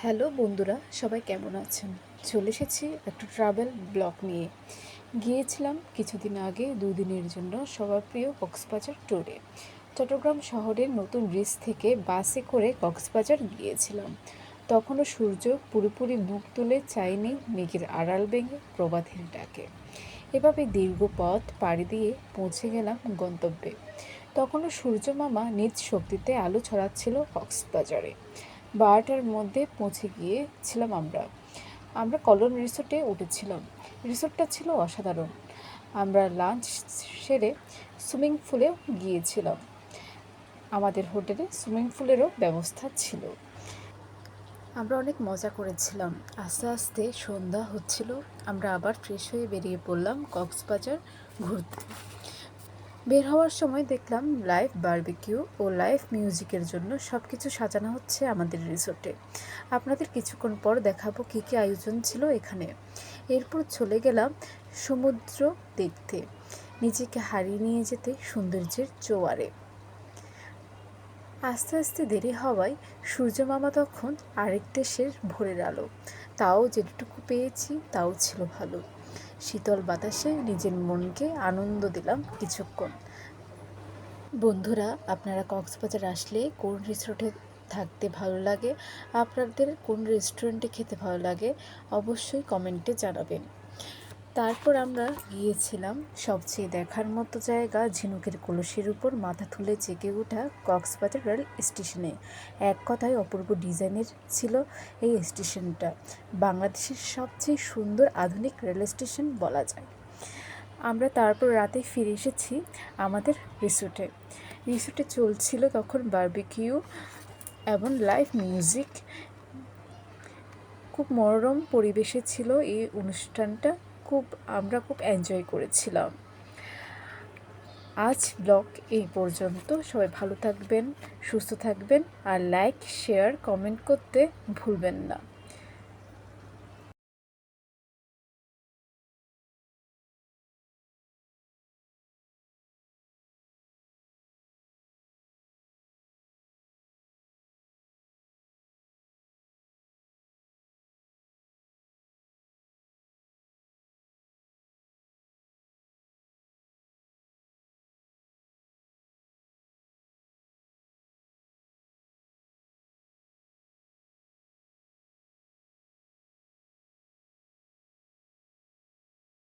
Hello বন্ধুরা, সবাই কেমন আছেন? চলে এসেছি একটা ট্রাভেল ব্লগ নিয়ে। গিয়েছিলাম কিছুদিন আগে 2 দিনের জন্য সবার প্রিয় কক্সবাজার ট্যুরে। চট্টগ্রাম শহরের নতুন ব্রিজ থেকে বাসে করে কক্সবাজার গিয়েছিলাম। তখনও সূর্য পুরোপুরি মুখ তুলে চায়নি মেঘের আড়াল ভেঙে প্রভাতের ডাকে। এভাবে দীর্ঘ পথ পাড়ি দিয়ে পৌঁছে গেলাম গন্তব্যে। তখনও সূর্য মামা নিজ শক্তিতে আলো ছড়াচ্ছিল কক্সবাজারে। 12টার মধ্যে পৌঁছে গিয়েছিলাম আমরা। আমরা কলন রিসোর্টে উঠেছিলাম। রিসোর্টটা ছিল অসাধারণ। আমরা লাঞ্চ সেরে সুইমিং পুলেও গিয়েছিলাম। আমাদের হোটেলে সুইমিং পুলেরও ব্যবস্থা ছিল। আমরা অনেক মজা করেছিলাম। আস্তে আস্তে সন্ধ্যা হচ্ছিল। আমরা আবার ফ্রেশ হয়ে বেরিয়ে পড়লাম কক্সবাজার ঘুরতে। বের হওয়ার সময় দেখলাম লাইভ বারবিকিউ ও লাইভ মিউজিকের জন্য সব কিছু সাজানো হচ্ছে আমাদের রিসোর্টে। আপনাদের কিছুক্ষণ পর দেখাবো কী কী আয়োজন ছিল এখানে। এরপর চলে গেলাম সমুদ্র দেখতে, নিজেকে হারিয়ে নিয়ে যেতে সৌন্দর্যের জোয়ারে। আস্তে আস্তে দেরি হওয়ায় সূর্য মামা তখন আরেক দেশের ভোরের আলো। তাও যেটুকু পেয়েছি তাও ছিল ভালো। শীতল বাতাসে নিজের মনকে আনন্দ দিলাম কিছুক্ষণ। বন্ধুরা, আপনারা কক্সবাজার আসলে কোন রিসোর্টে থাকতে ভালো লাগে, আপনাদের কোন রেস্টুরেন্টে খেতে ভালো লাগে, অবশ্যই কমেন্টে জানাবেন। তারপর আমরা গিয়েছিলাম সবচেয়ে দেখার মতো জায়গা, ঝিনুকের কলসির উপর মাথা তুলে জেগে ওঠা কক্সবাজার রেল স্টেশনে। এক কথায় অপূর্ব ডিজাইনের ছিল এই স্টেশনটা। বাংলাদেশের সবচেয়ে সুন্দর আধুনিক রেল স্টেশন বলা যায়। আমরা তারপর রাতে ফিরে এসেছি আমাদের রিসোর্টে। রিসোর্টে চলছিল তখন বারবিকিউ এবং লাইভ মিউজিক। খুব মনোরম পরিবেশে ছিল এই অনুষ্ঠানটা। আমরা খুব এনজয় করেছিলাম। আজ ব্লগ এই পর্যন্ত। সবাই ভালো থাকবেন, সুস্থ থাকবেন, আর লাইক, শেয়ার, কমেন্ট করতে ভুলবেন না।